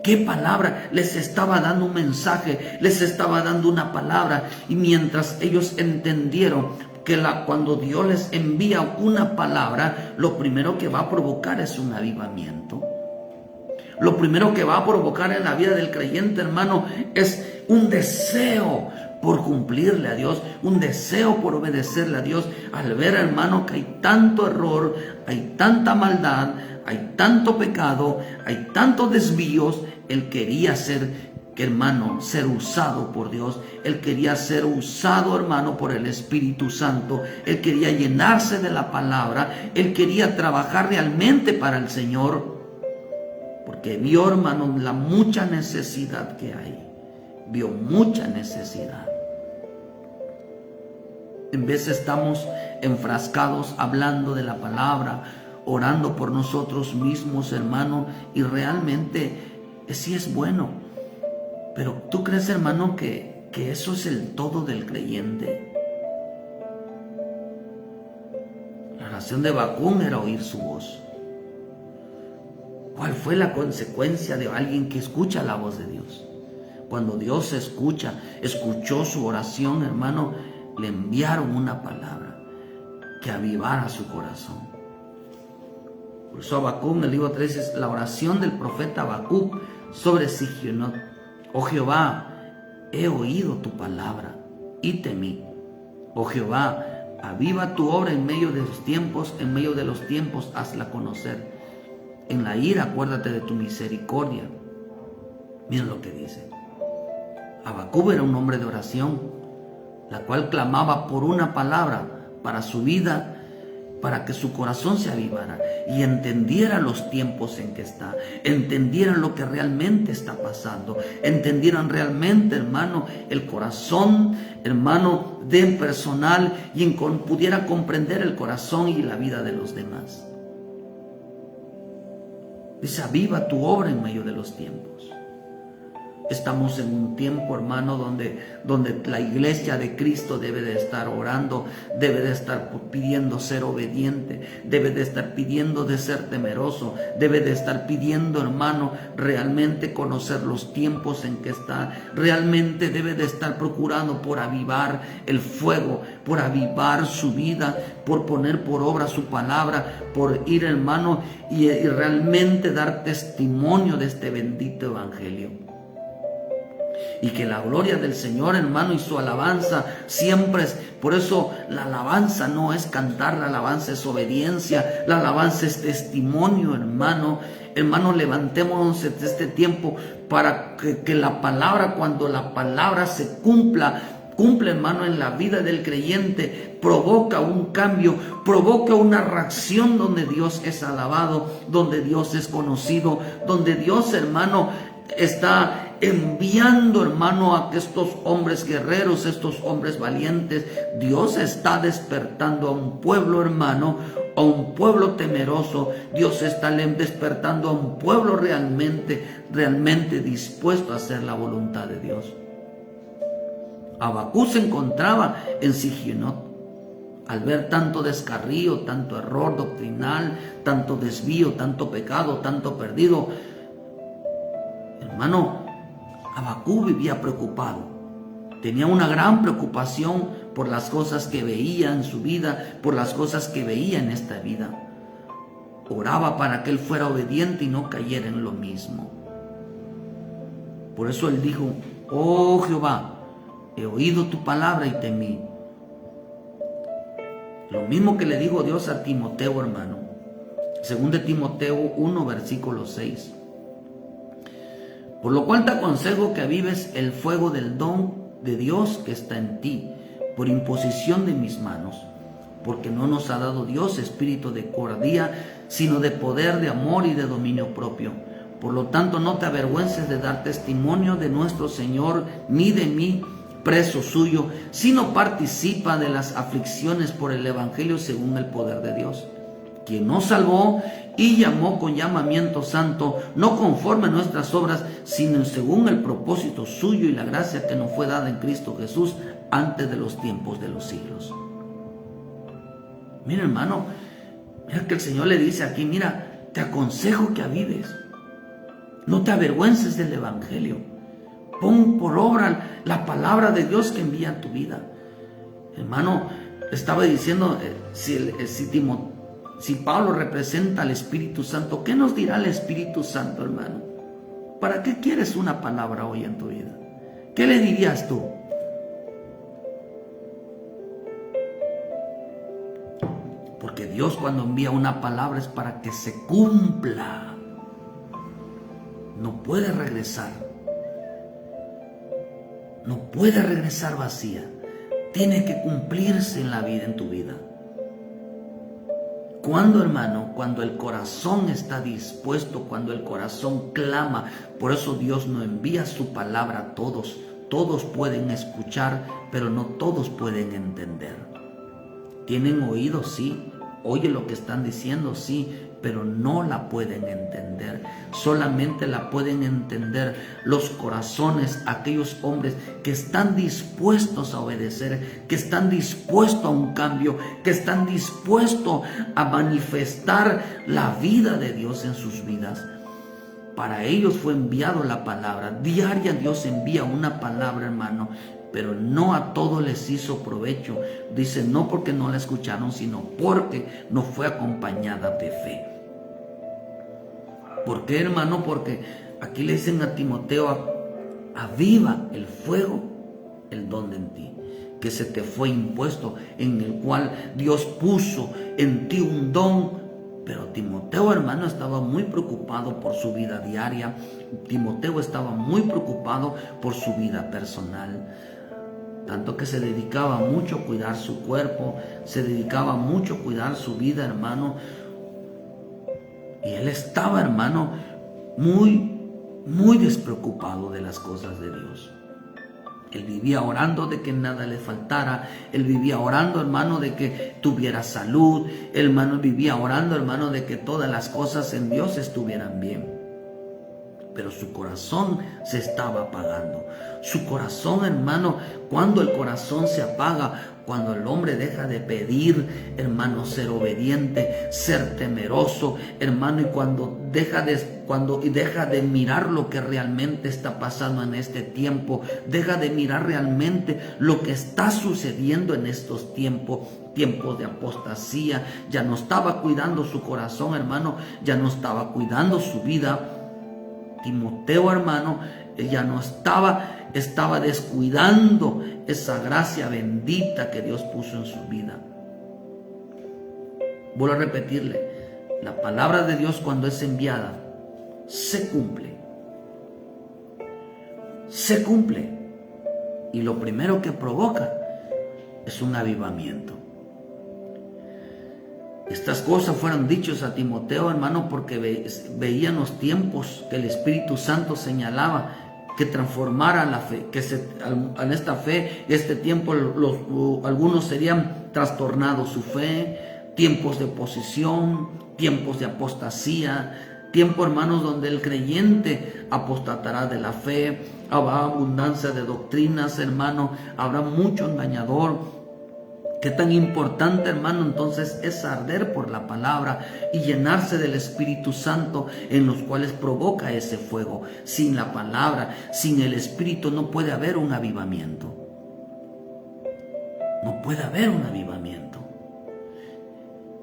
¿Qué palabra? Les estaba dando un mensaje, les estaba dando una palabra. Y mientras ellos entendieron que cuando Dios les envía una palabra, lo primero que va a provocar es un avivamiento. Lo primero que va a provocar en la vida del creyente, hermano, es un deseo por cumplirle a Dios, un deseo por obedecerle a Dios. Al ver, hermano, que hay tanto error, hay tanta maldad, hay tanto pecado, hay tantos desvíos, él quería ser usado por Dios. Él quería ser usado, hermano, por el Espíritu Santo. Él quería llenarse de la palabra. Él quería trabajar realmente para el Señor, porque vio, hermano, la mucha necesidad que hay. Vio mucha necesidad. En vez estamos enfrascados hablando de la palabra, orando por nosotros mismos, hermano, y realmente sí es bueno. Pero ¿tú crees, hermano, que eso es el todo del creyente? La oración de Habacuc era oír su voz. ¿Cuál fue la consecuencia de alguien que escucha la voz de Dios? Cuando Dios escuchó su oración, hermano, le enviaron una palabra que avivara su corazón. Por eso Habacuc, en el libro 3, es la oración del profeta Habacuc sobre Sigionot. Oh Jehová, he oído tu palabra y temí. Oh Jehová, aviva tu obra en medio de los tiempos, hazla conocer. En la ira acuérdate de tu misericordia. Miren lo que dice. Habacuc era un hombre de oración, la cual clamaba por una palabra para su vida, para que su corazón se avivara. y entendiera los tiempos en que está, entendieran lo que realmente está pasando, entendieran realmente, hermano, el corazón, hermano, del personal, y pudiera comprender el corazón y la vida de los demás. Dice, aviva tu obra en medio de los tiempos. Estamos en un tiempo, hermano, donde la iglesia de Cristo debe de estar orando, debe de estar pidiendo ser obediente, debe de estar pidiendo de ser temeroso, debe de estar pidiendo, hermano, realmente conocer los tiempos en que está, realmente debe de estar procurando por avivar el fuego, por avivar su vida, por poner por obra su palabra, por ir, hermano, y realmente dar testimonio de este bendito evangelio. Y que la gloria del Señor, hermano, y su alabanza siempre es. Por eso la alabanza no es cantar, la alabanza es obediencia, la alabanza es testimonio, hermano. Hermano, levantémonos de este tiempo para que la palabra, cuando la palabra se cumple, hermano, en la vida del creyente, provoca un cambio, provoca una reacción donde Dios es alabado, donde Dios es conocido, donde Dios, hermano, está enviando, hermano, a estos hombres guerreros, estos hombres valientes. Dios está despertando a un pueblo, hermano, a un pueblo temeroso. Dios está despertando a un pueblo realmente dispuesto a hacer la voluntad de Dios. Habacuc se encontraba en Siginot. Al ver tanto descarrío, tanto error doctrinal, tanto desvío, tanto pecado, tanto perdido, hermano, Habacuc vivía preocupado. Tenía una gran preocupación por las cosas que veía en su vida, por las cosas que veía en esta vida. Oraba para que él fuera obediente y no cayera en lo mismo. Por eso él dijo, oh Jehová, he oído tu palabra y temí. Lo mismo que le dijo Dios a Timoteo, hermano. Según de Timoteo 1, versículo 6. Por lo cual te aconsejo que avives el fuego del don de Dios que está en ti, por imposición de mis manos, porque no nos ha dado Dios espíritu de cobardía, sino de poder, de amor y de dominio propio. Por lo tanto, no te avergüences de dar testimonio de nuestro Señor, ni de mí, preso suyo, sino participa de las aflicciones por el evangelio según el poder de Dios, quien nos salvó y llamó con llamamiento santo, no conforme a nuestras obras, sino según el propósito suyo y la gracia que nos fue dada en Cristo Jesús antes de los tiempos de los siglos. Mira, hermano, mira que el Señor le dice aquí, mira, te aconsejo que avives, no te avergüences del evangelio, pon por obra la palabra de Dios que envía en tu vida. Hermano, estaba diciendo, si Pablo representa al Espíritu Santo, ¿qué nos dirá el Espíritu Santo, hermano? ¿Para qué quieres una palabra hoy en tu vida? ¿Qué le dirías tú? Porque Dios, cuando envía una palabra, es para que se cumpla. No puede regresar. No puede regresar vacía. Tiene que cumplirse en la vida, en tu vida. ¿Cuándo, hermano? Cuando el corazón está dispuesto, cuando el corazón clama. Por eso Dios no envía su palabra a todos. Todos pueden escuchar, pero no todos pueden entender. Tienen oídos, sí. Oye lo que están diciendo, sí, pero no la pueden entender. Solamente la pueden entender los corazones, aquellos hombres que están dispuestos a obedecer, que están dispuestos a un cambio, que están dispuestos a manifestar la vida de Dios en sus vidas. Para ellos fue enviado la palabra. Diaria Dios envía una palabra, hermano, pero no a todos les hizo provecho. Dice, no porque no la escucharon, sino porque no fue acompañada de fe. ¿Por qué, hermano? Porque aquí le dicen a Timoteo, aviva el fuego, el don en ti, que se te fue impuesto, en el cual Dios puso en ti un don. Pero Timoteo, hermano, estaba muy preocupado por su vida diaria. Timoteo estaba muy preocupado por su vida personal. Tanto que se dedicaba mucho a cuidar su cuerpo, se dedicaba mucho a cuidar su vida, hermano. Y él estaba, hermano, muy despreocupado de las cosas de Dios. Él vivía orando de que nada le faltara. Él vivía orando, hermano, de que tuviera salud. El hermano vivía orando, hermano, de que todas las cosas en Dios estuvieran bien. Pero su corazón se estaba apagando. Su corazón, hermano, cuando el corazón se apaga, cuando el hombre deja de pedir, hermano, ser obediente, ser temeroso, hermano, y cuando deja de mirar lo que realmente está pasando en este tiempo, deja de mirar realmente lo que está sucediendo en estos tiempos de apostasía, ya no estaba cuidando su corazón, hermano, ya no estaba cuidando su vida. Timoteo, hermano, ya no estaba descuidando esa gracia bendita que Dios puso en su vida. Vuelvo a repetirle, la palabra de Dios cuando es enviada, se cumple. Se cumple. Y lo primero que provoca es un avivamiento. Estas cosas fueron dichas a Timoteo, hermano, porque veían los tiempos que el Espíritu Santo señalaba que transformara la fe, que en esta fe, este tiempo, algunos serían trastornados su fe, tiempos de oposición, tiempos de apostasía, tiempo, hermanos, donde el creyente apostatará de la fe, habrá abundancia de doctrinas, hermano, habrá mucho engañador. Qué tan importante, hermano, entonces es arder por la palabra y llenarse del Espíritu Santo, en los cuales provoca ese fuego. Sin la palabra, sin el Espíritu, no puede haber un avivamiento. No puede haber un avivamiento.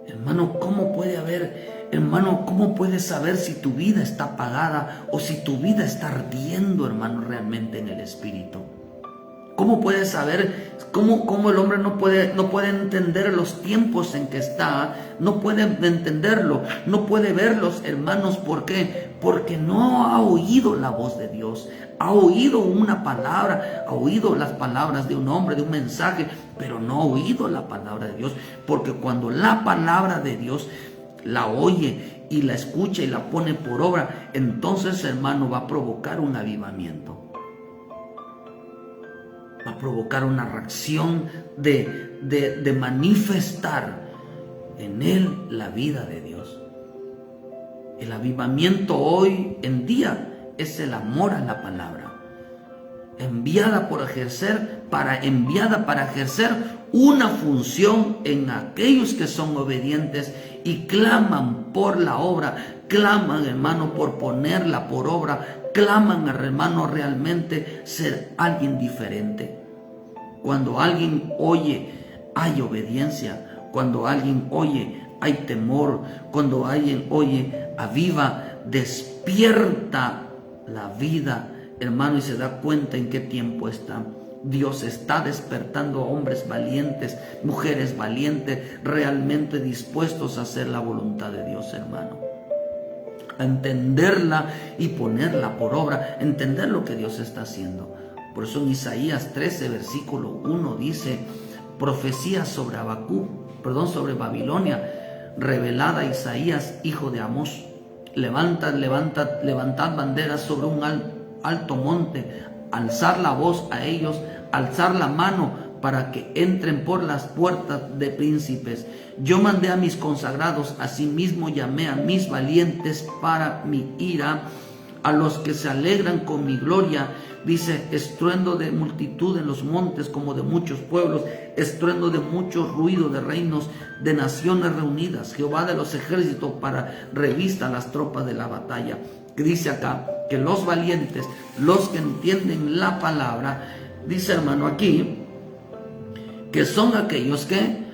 Hermano, ¿cómo puede haber? Hermano, ¿cómo puedes saber si tu vida está apagada o si tu vida está ardiendo, hermano, realmente en el Espíritu? ¿Cómo puedes saber? ¿Cómo el hombre no puede entender los tiempos en que está? No puede entenderlo, no puede verlos, hermanos. ¿Por qué? Porque no ha oído la voz de Dios. Ha oído una palabra, ha oído las palabras de un hombre, de un mensaje, pero no ha oído la palabra de Dios. Porque cuando la palabra de Dios la oye y la escucha y la pone por obra, entonces, hermano, va a provocar un avivamiento. Va a provocar una reacción de manifestar en él la vida de Dios. El avivamiento hoy en día es el amor a la palabra, enviada para ejercer una función en aquellos que son obedientes y claman por la obra, claman, hermano, por ponerla por obra, claman, hermano, realmente ser alguien diferente. Cuando alguien oye, hay obediencia. Cuando alguien oye, hay temor. Cuando alguien oye, aviva, despierta la vida, hermano, y se da cuenta en qué tiempo está. Dios está despertando a hombres valientes, mujeres valientes, realmente dispuestos a hacer la voluntad de Dios, hermano. A entenderla y ponerla por obra, entender lo que Dios está haciendo. Por eso en Isaías 13, versículo 1 dice, profecía sobre Babilonia, revelada a Isaías, hijo de Amós. Levantad banderas sobre un alto monte, alzar la voz a ellos, alzar la mano para que entren por las puertas de príncipes. Yo mandé a mis consagrados, asimismo llamé a mis valientes para mi ira, a los que se alegran con mi gloria. Dice, estruendo de multitud en los montes como de muchos pueblos, estruendo de mucho ruido de reinos, de naciones reunidas. Jehová de los ejércitos para revista las tropas de la batalla. Que dice acá que los valientes, los que entienden la palabra, dice, hermano, aquí, que son aquellos que,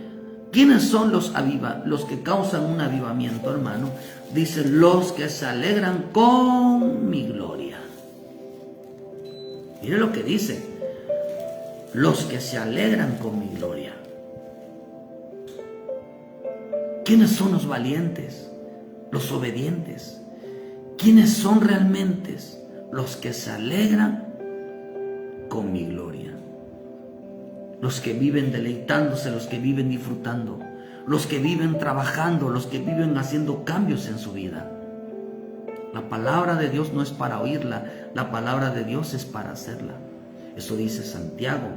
¿quiénes son los que causan un avivamiento, hermano? Dice, los que se alegran con mi gloria. Mire lo que dice, los que se alegran con mi gloria. ¿Quiénes son los valientes, los obedientes? ¿Quiénes son realmente los que se alegran con mi gloria? Los que viven deleitándose, los que viven disfrutando, los que viven trabajando, los que viven haciendo cambios en su vida. La palabra de Dios no es para oírla, la palabra de Dios es para hacerla. Eso dice Santiago,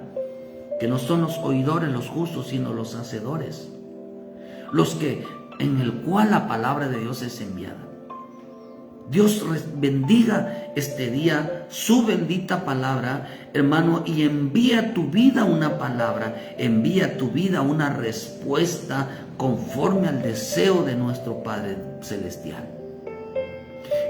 que no son los oidores los justos, sino los hacedores, los que en el cual la palabra de Dios es enviada. Dios bendiga este día su bendita palabra, hermano, y envía a tu vida una palabra, envía a tu vida una respuesta conforme al deseo de nuestro Padre Celestial.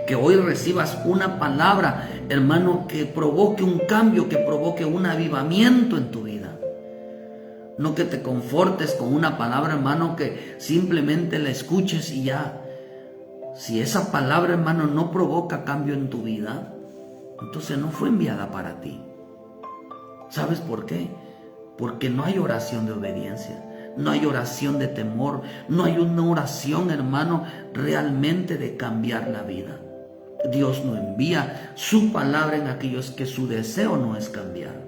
Que hoy recibas una palabra, hermano, que provoque un cambio, que provoque un avivamiento en tu vida. No que te confortes con una palabra, hermano, que simplemente la escuches y ya. Si esa palabra, hermano, no provoca cambio en tu vida, entonces no fue enviada para ti. ¿Sabes por qué? Porque no hay oración de obediencia, no hay oración de temor, no hay una oración, hermano, realmente de cambiar la vida. Dios no envía su palabra en aquellos que su deseo no es cambiar.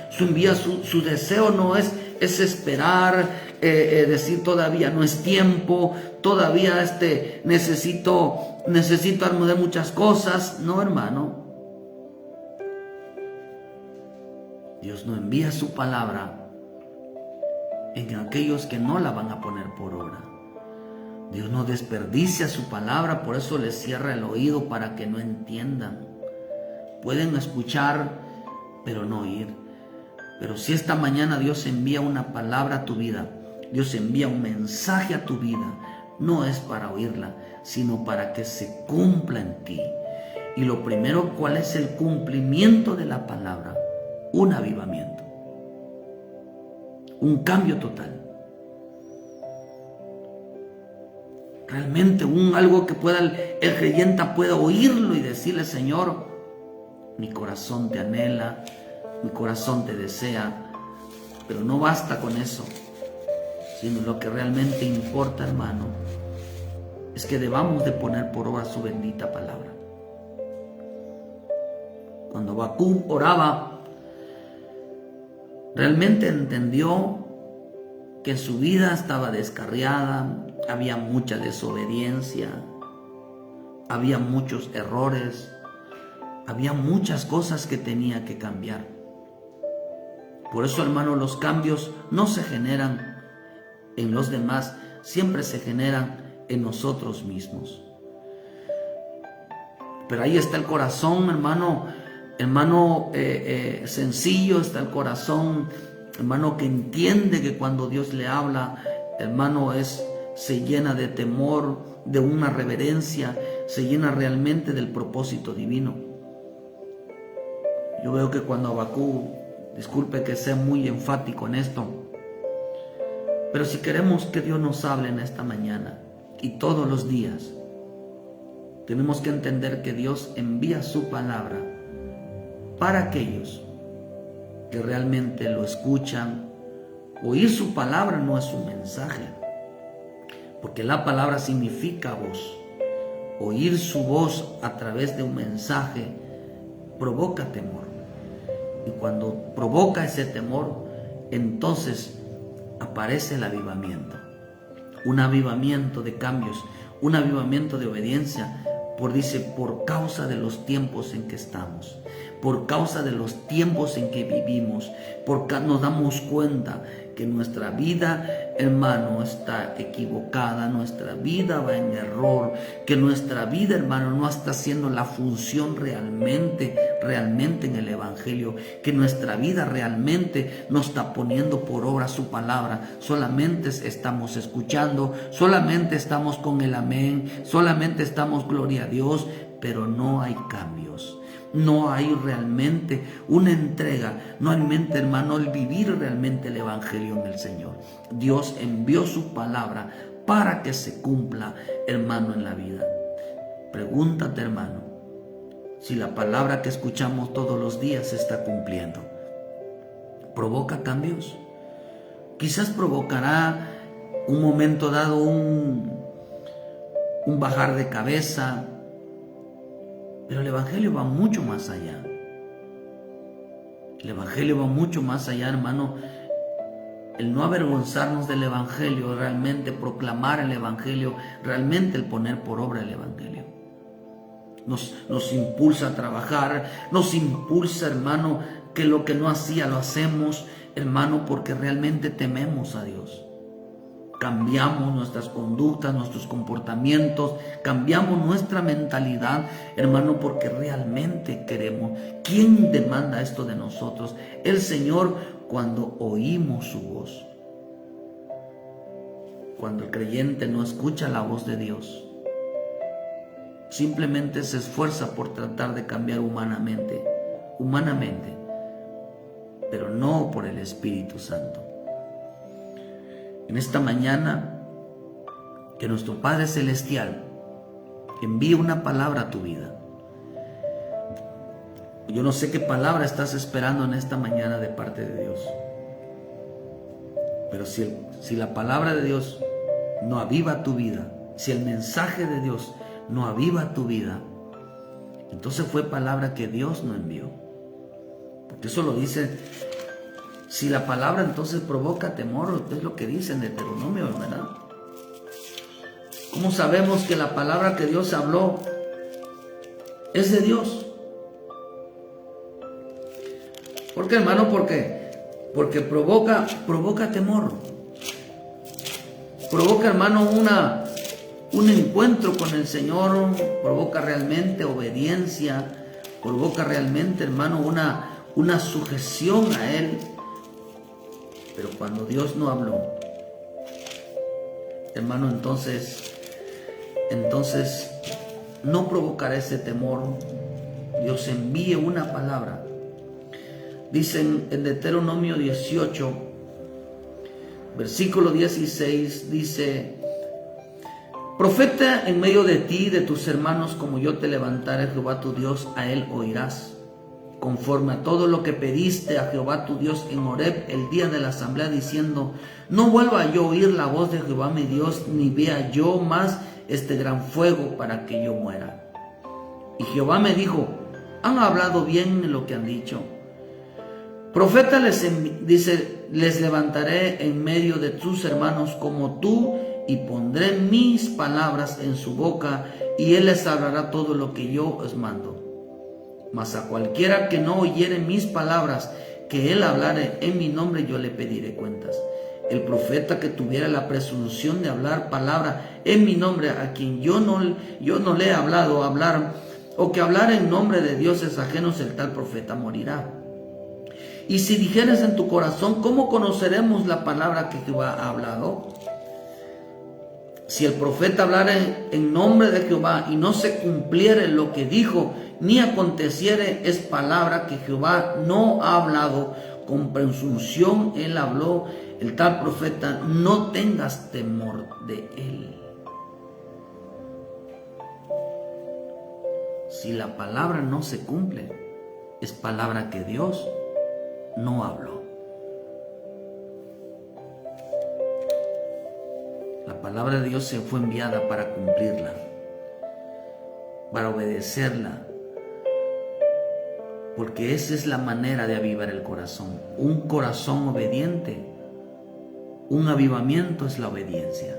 Su deseo no es esperar, decir todavía no es tiempo, todavía necesito armar muchas cosas. No, hermano. Dios no envía su palabra en aquellos que no la van a poner por obra. Dios no desperdicia su palabra, por eso les cierra el oído para que no entiendan. Pueden escuchar, pero no oír. Pero si esta mañana Dios envía una palabra a tu vida, Dios envía un mensaje a tu vida, no es para oírla, sino para que se cumpla en ti. Y lo primero, ¿cuál es el cumplimiento de la palabra? Un avivamiento, un cambio total. Realmente algo que el creyente pueda oírlo y decirle: Señor, mi corazón te anhela, mi corazón te desea. Pero no basta con eso, sino lo que realmente importa, hermano, es que debamos de poner por obra su bendita palabra. Cuando Habacuc oraba, realmente entendió que su vida estaba descarriada, había mucha desobediencia, había muchos errores, había muchas cosas que tenía que cambiar. Por eso, hermano, los cambios no se generan en los demás, siempre se generan en nosotros mismos. Pero ahí está el corazón, hermano, sencillo, está el corazón, hermano, que entiende que cuando Dios le habla, hermano, se llena de temor, de una reverencia, se llena realmente del propósito divino. Yo veo que cuando Habacuc, disculpe que sea muy enfático en esto, pero si queremos que Dios nos hable en esta mañana y todos los días, tenemos que entender que Dios envía su palabra para aquellos que realmente lo escuchan. Oír su palabra no es un mensaje, porque la palabra significa voz. Oír su voz a través de un mensaje provoca temor. Y cuando provoca ese temor, entonces aparece el avivamiento. Un avivamiento de cambios, un avivamiento de obediencia, por causa de los tiempos en que estamos, por causa de los tiempos en que vivimos, porque nos damos cuenta que nuestra vida, hermano, está equivocada, nuestra vida va en error, que nuestra vida, hermano, no está haciendo la función realmente en el Evangelio, que nuestra vida realmente no está poniendo por obra su palabra, solamente estamos escuchando, solamente estamos con el amén, solamente estamos gloria a Dios, pero no hay cambios. No hay realmente una entrega, no hay mente, hermano, el vivir realmente el Evangelio en el Señor. Dios envió su palabra para que se cumpla, hermano, en la vida. Pregúntate, hermano, si la palabra que escuchamos todos los días se está cumpliendo. ¿Provoca cambios? Quizás provocará un momento dado un bajar de cabeza, pero el Evangelio va mucho más allá. El Evangelio va mucho más allá, hermano, el no avergonzarnos del Evangelio, realmente proclamar el Evangelio, realmente el poner por obra el Evangelio. Nos impulsa a trabajar, nos impulsa, hermano, que lo que no hacía lo hacemos, hermano, porque realmente tememos a Dios. Cambiamos nuestras conductas, nuestros comportamientos, cambiamos nuestra mentalidad, hermano, porque realmente queremos. ¿Quién demanda esto de nosotros? El Señor, cuando oímos su voz. Cuando el creyente no escucha la voz de Dios, simplemente se esfuerza por tratar de cambiar humanamente, pero no por el Espíritu Santo. En esta mañana, que nuestro Padre Celestial envíe una palabra a tu vida. Yo no sé qué palabra estás esperando en esta mañana de parte de Dios, pero si la palabra de Dios no aviva tu vida, si el mensaje de Dios no aviva tu vida, entonces fue palabra que Dios no envió. Porque eso lo dice. Si la palabra entonces provoca temor, es lo que dice en Deuteronomio, ¿verdad? ¿Cómo sabemos que la palabra que Dios habló es de Dios? ¿Por qué, hermano? Porque provoca temor. Provoca, hermano, un encuentro con el Señor, provoca realmente obediencia, provoca realmente, hermano, una sujeción a Él. Pero cuando Dios no habló, hermano, entonces no provocará ese temor. Dios envíe una palabra. Dicen en Deuteronomio 18, versículo 16, dice: profeta en medio de ti, de tus hermanos, como yo te levantare, Jehová tu Dios, a él oirás. Conforme a todo lo que pediste a Jehová tu Dios en Horeb el día de la asamblea, diciendo: no vuelva yo a oír la voz de Jehová mi Dios, ni vea yo más este gran fuego para que yo muera. Y Jehová me dijo: han hablado bien en lo que han dicho. Profeta les levantaré en medio de tus hermanos como tú, y pondré mis palabras en su boca, y él les hablará todo lo que yo os mando. Mas a cualquiera que no oyere mis palabras, que él hablare en mi nombre, yo le pediré cuentas. El profeta que tuviera la presunción de hablar palabra en mi nombre, a quien yo no le he hablado hablar, o que hablar en nombre de dioses ajenos, el tal profeta morirá. Y si dijeres en tu corazón: ¿cómo conoceremos la palabra que Jehová ha hablado? Si el profeta hablara en nombre de Jehová y no se cumpliere lo que dijo, ni aconteciere, es palabra que Jehová no ha hablado, con presunción él habló, el tal profeta, no tengas temor de él. Si la palabra no se cumple, es palabra que Dios no habló. La palabra de Dios se fue enviada para cumplirla, para obedecerla, porque esa es la manera de avivar el corazón. Un corazón obediente, un avivamiento es la obediencia.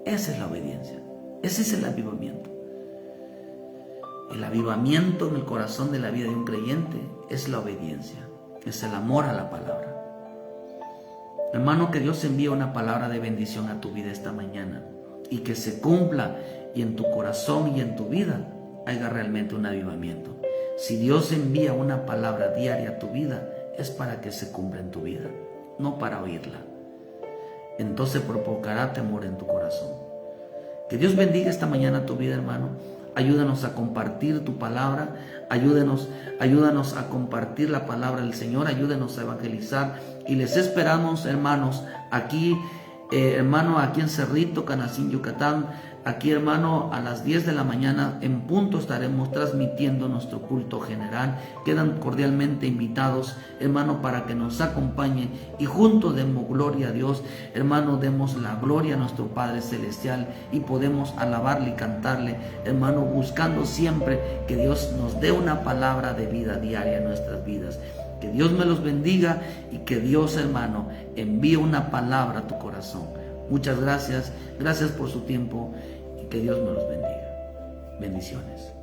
Esa es la obediencia, ese es el avivamiento. El avivamiento en el corazón de la vida de un creyente es la obediencia, es el amor a la palabra. Hermano, que Dios envíe una palabra de bendición a tu vida esta mañana y que se cumpla, y en tu corazón y en tu vida haya realmente un avivamiento. Si Dios envía una palabra diaria a tu vida, es para que se cumpla en tu vida, no para oírla. Entonces provocará temor en tu corazón. Que Dios bendiga esta mañana tu vida, hermano. Ayúdanos a compartir tu palabra, ayúdanos a compartir la palabra del Señor, ayúdanos a evangelizar, y les esperamos, hermanos, aquí, aquí en Cerrito, Canacín, Yucatán. Aquí, hermano, a las 10 de la mañana en punto estaremos transmitiendo nuestro culto general. Quedan cordialmente invitados, hermano, para que nos acompañen y juntos demos gloria a Dios. Hermano, demos la gloria a nuestro Padre Celestial y podemos alabarle y cantarle, hermano, buscando siempre que Dios nos dé una palabra de vida diaria en nuestras vidas. Que Dios me los bendiga y que Dios, hermano, envíe una palabra a tu corazón. Muchas gracias. Gracias por su tiempo y que Dios me los bendiga. Bendiciones.